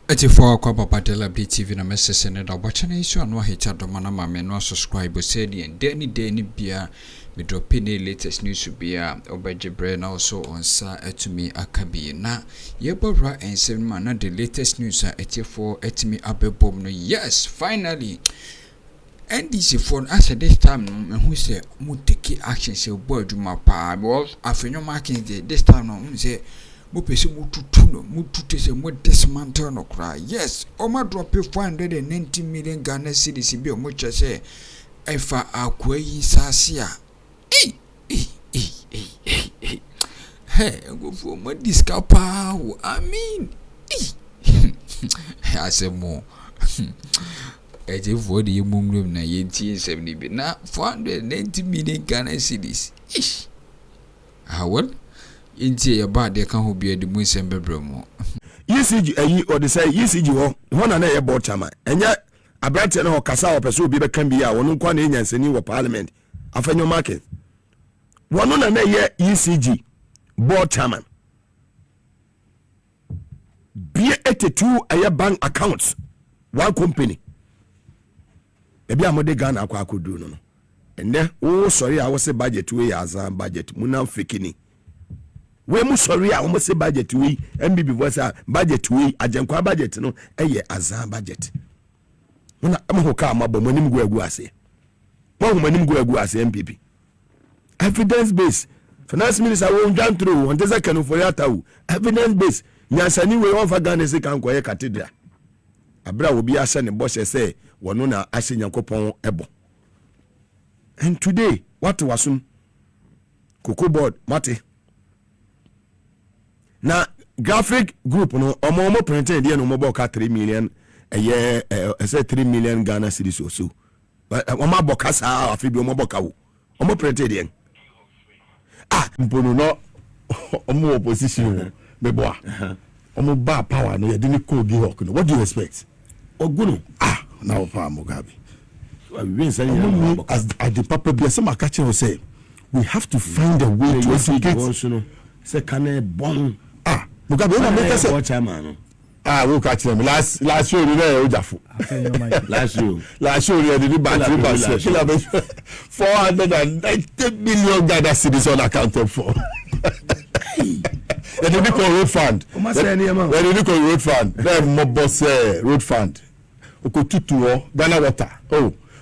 84 kwa papa de la BTV na message ne da watch na isu anwa hecha do mana ma me no subscribe say the day bia me drop any latest news bia obejebre na also onsa etumi akabi na yebora ensem ma na the latest news a 84 etumi abebom no. Yes, finally NDC for as at this time who say mu take action say board ma pa because Afenyo Markins this time no say mo pese mo tutu no mo tutu se mo dismantle no cry. Yes, o ma drop 490 million Ghana cedis bi o mo chese efa akwa yi sase a hey go for mo discapa I mean I say mo eje for the mumrum na yenti 70 bi na 490 million Ghana cedis well inti ya ba de kan ho bia de mu nsembebere mo ECG ayi or the say ECG ho na na ye board chairman enya abrante na ho kasa ho pese obi be kan bia wono kwa na enyansani wo parliament Afenyo Markins wono na ye ECG board chairman bia 82 aye bank accounts one company ebi amode Ghana akwa akodu no enne wo sorry a wo se budget we ya azan budget munam fikini we mu sorry a wo se budget we MBB voice budget we ajenkwa budget no eye azan budget muna amho ka amabo manim go agu ase po manim go agu ase MPP evidence based finance minister won jan through on tese kanu for yatawu evidence based nyansani we on fa Ghana se kan koye cathedral abra obi ase ne bo se wono na ase nyankopon ebo. And today what wasum Cocoa board mate na graphic group no omo printed there no mo boka 3 million a year say 3 million Ghana cedis or so but omo boka sa afi bi omo boka wo omo printed there mpono no omo opposition me boa omo ba power no ye dey ko gi hok no what do you expect oguno now pa Mugabe as the papa be some catch say we have to find a way to educate say can bon Mugabe na make say chairman we catch them last show we there ojafo last show we did battery pass 490 million Ghana cedis on accounted for they did call road fund then mo boss road fund okotutu Ghana water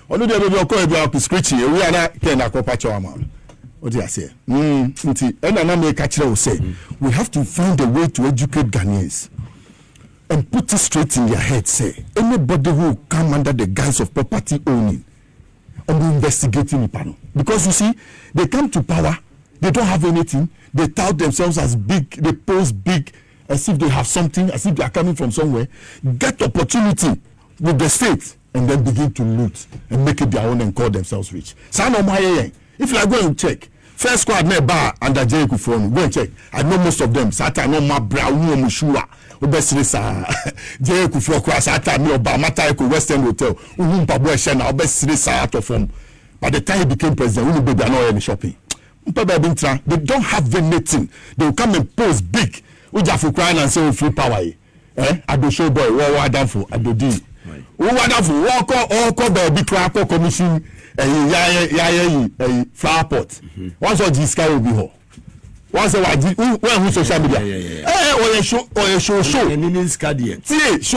onu de be ko e be screeching we ana ken akopa chawama what do you say nti ena na me ka kire wo say we have to find a way to educate Ghanaians and put it straight in their head say anybody who come under the guise of property owning and investigating it because you see they come to power they don't have anything they tout themselves as big they pose big as if they have something as if they are coming from somewhere get opportunity with the state and then begin to loot and make it their own and call themselves rich. If you are going to check, first squad me bar under J Kufon, go and check. I know most of them. Sata no ma brown mushua. Obesiri sa J Kufon kwa sata me oba mata ko Western Hotel. Umpa boy shena obesiri sa out of form. By the time he became president, we be no any shopping. They don't have anything. They will come and pose big. Ujafu crying and say free power. I do show boy what done for I do deal. Wonderful. Walk baby crack commission flower pot. Once or this guy will be ho. Once a while who social media. Or show.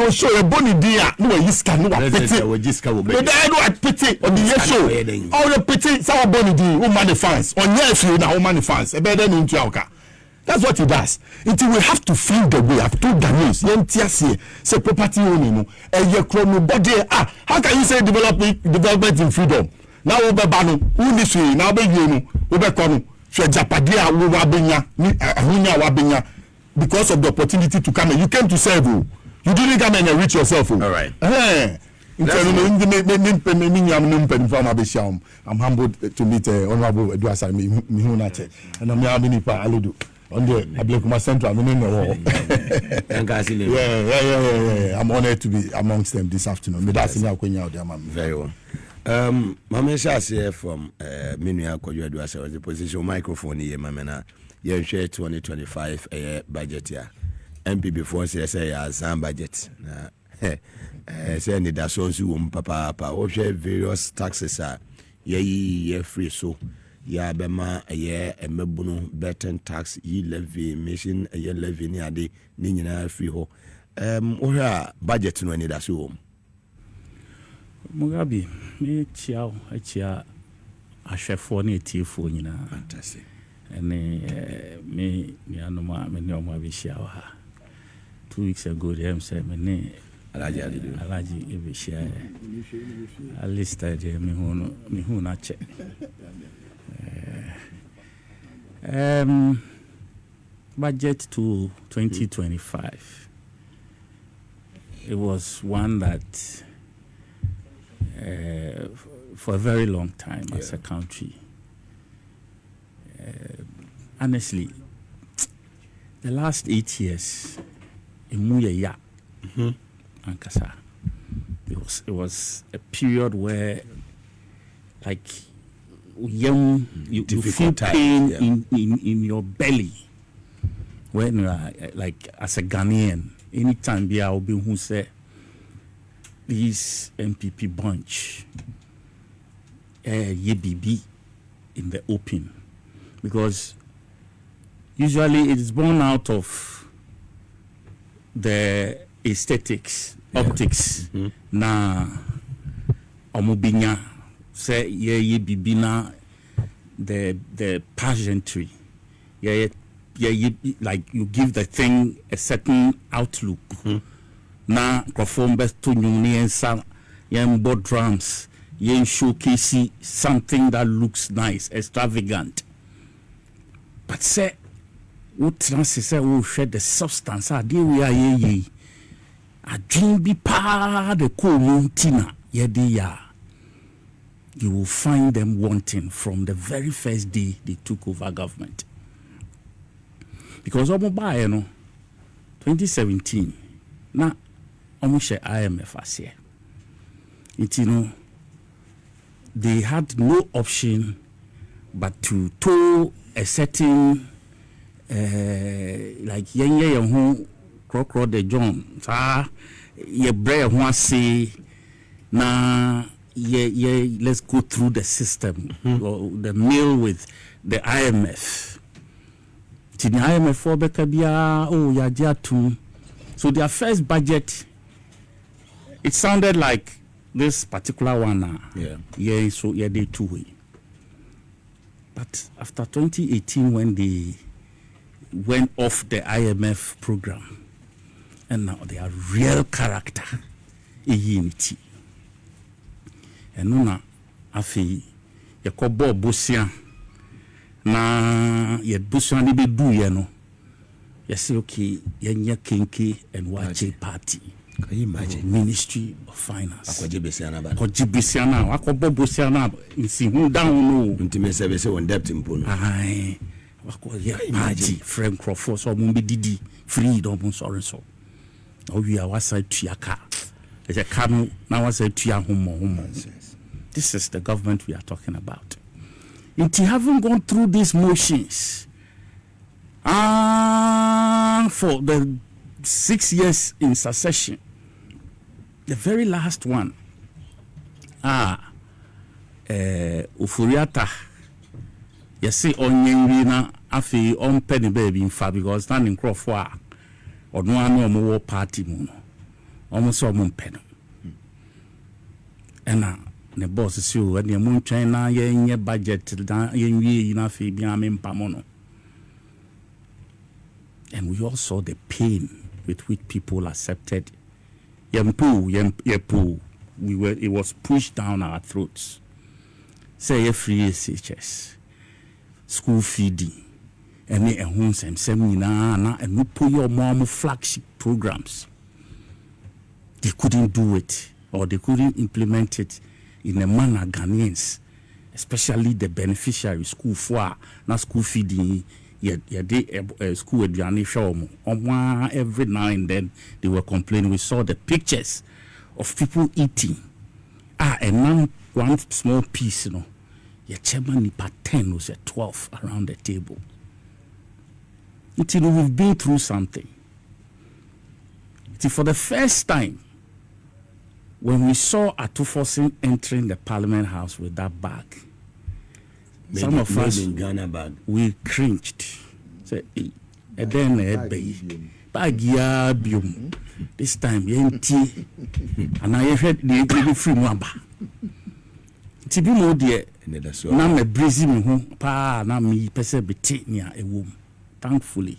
Show a bonny dear. No, you scan no pity. But I know at pity on the show. All the pity, some bonny dear, woman the fans. On yes, you now, woman the fans. A better than Chauka. That's what he does. Until we have to find a way. I've told the news. Say property owning. Body. How can you say development in freedom? Now we be banu. Who this way? Now be you. We be konu. So Japadia we wabenya. Ahunya wabenya. Because of the opportunity to come in. You came to serve. You didn't come and enrich yourself. All right. I'm humbled to meet Honorable Edward Mihunache. And I'm Yamini Pa Alidu. On the Ablekuma Central, yeah. I'm honored to be amongst them this afternoon. Very well. Mama Shasi from Minia Koyuadwasa was the position microphone here, Mamena. You share 2025 budget here. MPP for say some budget na say ni da so nso papa o hwe various taxes are ye free so ya bema ye emebunu betten tax ye levy mission ye levy ni ade ni nyina free ho o hwe budget no ni da so Mugabe me chia ahwefo na etifo nyina fantastic ene me anoma me ne omo abihia ha 2 weeks ago them say me ne alaji ebihia alista de me hu na che budget to 2025 it was one that for a very long time as a country. Honestly, the last 8 years, it was a period where, like, you feel pain in your belly when you are like as a Ghanaian. Anytime there will be who say this MPP bunch, BB in the open, because usually it is born out of the aesthetics, optics. Na omubinya say BB na the pageantry. Like you give the thing a certain outlook. Na perform best to nyunyensa yembo drums yen showcase something that looks nice, extravagant. But say what say we share the substance we are ye a dream be pa the tina ya you will find them wanting from the very first day they took over government. Because 2017 na almost IMF as here. They had no option but to tow a certain like who crocro the John ye bray who say na let's go through the system or the mill with the IMF. The IMF for so their first budget, it sounded like this particular one. So they two-way. But after 2018, when they went off the IMF program, and now they are real character in unity. And now, afi yakobo bosia na ye bosia ni be do ye no. You say, okay, Yenya Kinki and Wache Party. Can you imagine? Ministry of Finance. Akojibesiana. Wakobo Bosiana. Nsi hu down no. Intime service on debt impono. Aye. Wako party. Frank Crawford so mumbi didi freedom so. We are wasa tuyaka. There's a kanu na wasa tuya humo. This is the government we are talking about. Inti haven't gone through these motions. For the 6 years in succession, the very last one, Ufuriata, you see, on Yenina, Afi, on Penny Baby, in fact, because standing Crawford, or no one more party, almost all moon pen. And now, the boss is you, and your moon China, your budget, enough, in Pamono. And we all saw the pain with which people accepted Yempu. It was pushed down our throats. Say free SHS, school feeding, and homes and seminar, and we put your mom flagship programs. They couldn't do it, or they couldn't implement it in a manner Ghanaians, especially the beneficiary school for not school feeding. School education show every now and then they were complaining. We saw the pictures of people eating. And now one small piece, your chairman nipa 10 was at 12 around the table. Until we've been through something. For the first time, when we saw Atufosin entering the Parliament House with that bag, some of us in Ghana bag. We cringed. Say, and then bag ya bium. This time yenti, and I heard the free number. Tibi mo dear, na me breezy me ho pa na me pese beti nia ewom. Thankfully,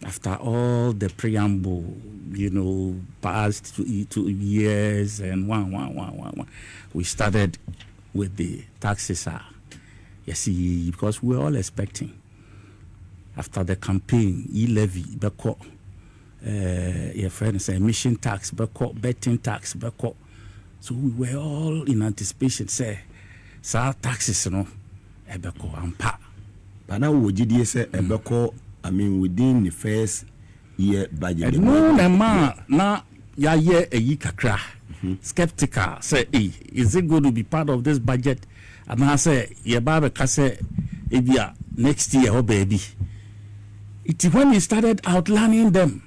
after all the preamble, past 2 years and one, we started with the taxes. You see, because we were all expecting after the campaign, e-levy, beko, your friends say emission tax, beko, betting tax, beko. So we were all in anticipation. Say, taxes, beko ampa. But now would you say beko? I mean, within the first year budget. No, na ya ye a yikakra. Skeptical. Say, is it going to be part of this budget? And I say, ye baba kase, ebia next year, oh baby. It's when he started outlining them.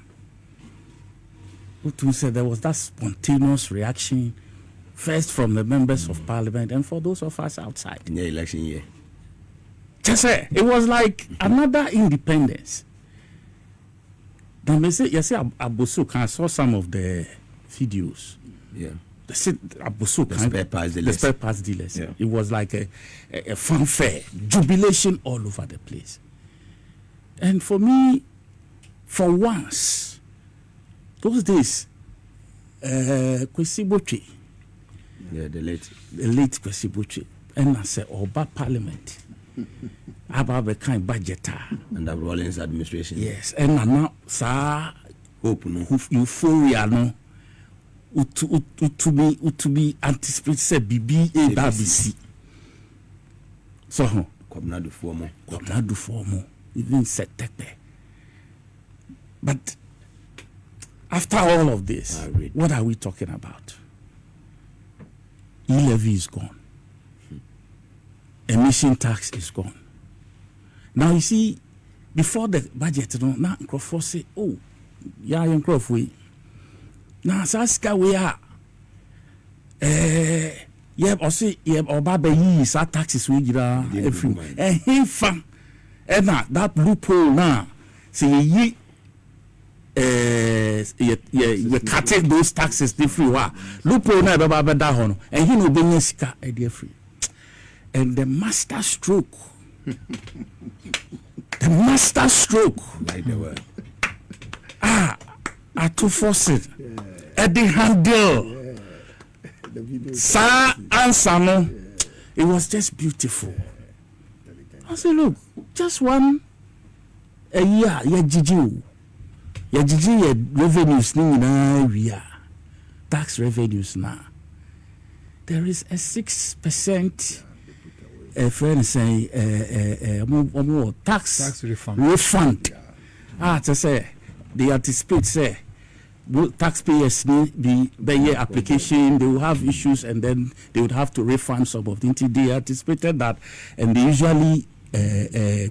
Utu said there was that spontaneous reaction, first from the members of parliament and for those of us outside. In the election year. Just say, it was like another independence. Then they say, Abosuk, I saw some of the videos. Yeah. They said Abosuk, the spare parts dealers. Yeah. It was like a fanfare, jubilation all over the place. And for me, for once, those days, Kesi Boche, the late Kesi Boche, and I said, Oba Parliament. About the kind budgeter and the Rollins administration. Yes, and now sa hope no euphoria no to be anticipated say BB ABC. So Kwabna do formo even set tepe. But after all of this, what are we talking about? E-levy is gone. Emission tax is gone. Now you see, before the budget, now Crawford say, "Oh, yeah, young Crawford. Now Saska we are. Or say, or Baba is our taxes we get every. And he found, and that loophole now. See ye. We cutting those taxes different way. Loophole now Baba down, and he no be sika free. And the master stroke, like the word. Atufosin, Eddie handle, Sa answer no. It was just beautiful. I said, look, just one a year, your revenues tax revenues now. There is a 6%. Friend say tax refund. To say they anticipate say taxpayers be year application, they will have issues and then they would have to refund some of the things. They anticipated that and they usually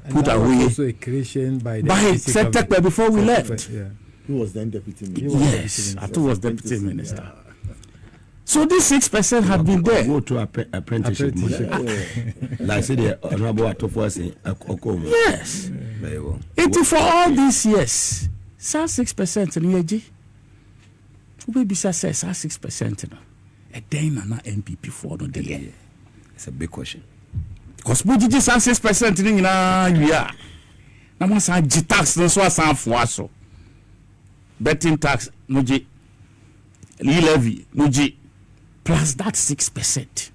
put away also a creation by Sécrét before we left. Yeah. Who was then deputy minister? Yes, I was deputy minister. Yeah. So this 6% had been there. Go to apprenticeship. Like say the honorable Atufosin Akroma. Yes. Very well. For all these years, 6% in EG. Who be say 6%? A day na MPP for no day. It's a big question. Because we just 6% in na yeah. Na mo say tax no so san fuaso. Betting tax moji. E-levy moji. Plus that 6%.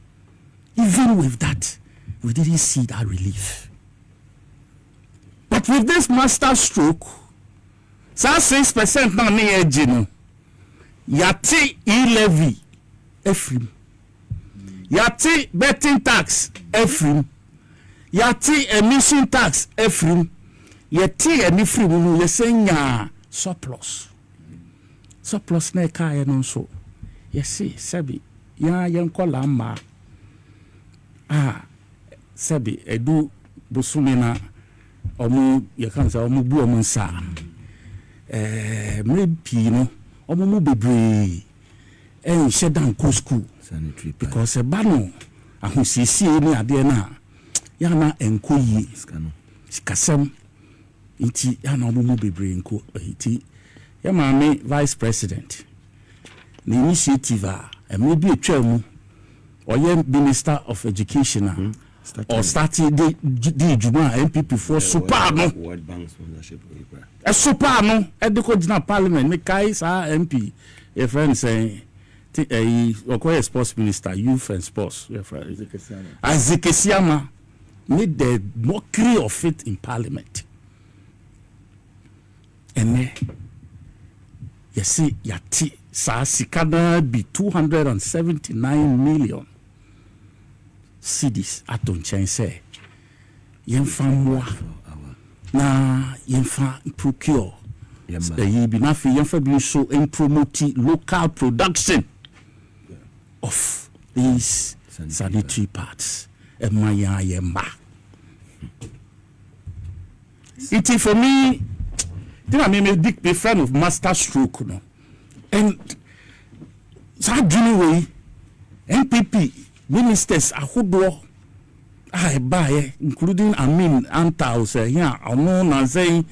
Even with that, we didn't see that relief. But with this master stroke, 6% now near Gino. Yati e-levy, Ephraim. Yati betting tax, Ephraim. Yati emission tax, Ephraim. Yati and Ephraim, you're saying surplus. Surplus na kaya non so. Yes, see, Sabi. Ya yenkola ma sabi edu busumi na omu yekanza omu bu omu nsa maybe no omo bebre shut down co school sanitary because a bano ahusisi ni ade na yana enko yi sikasem nti yana omo bebre enko nti ya maame vice president the initiative maybe atwa mu or minister of education or starting the juma MPP for super no World Bank sponsorship a super no ediko jina parliament me kai sa MP your friend say okoye sports minister youth and sports your friend Zekesiama need the mockery of it in parliament and you see yati sa sikada be 279 million cedis aton chense yemfa moa na yemfa procure yi bi na fi yemfa bi so in promote local production of these sanitary parts emaya yemba it for me then I mean a big friend of master stroke no and so way MPP ministers ahodo buy including Amin Antao say here ono na say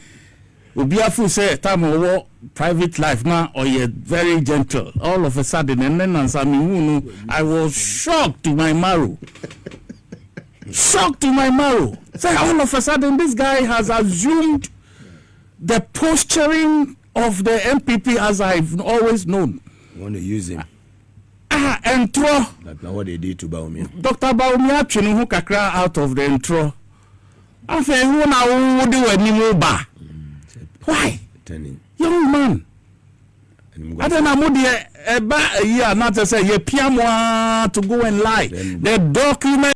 obiafu say time over private life now or you very gentle all of a sudden and then I was shocked to my marrow say all of a sudden this guy has assumed the posturing of the MPP as I've always known. I want to use him. Intro. Like what they did to Baumia. Dr. Baumia chinu who kakra out of the intro. I say who na would do any more ba. Why? Young man. I don't know what the not to say ye piamwa to go and lie. The document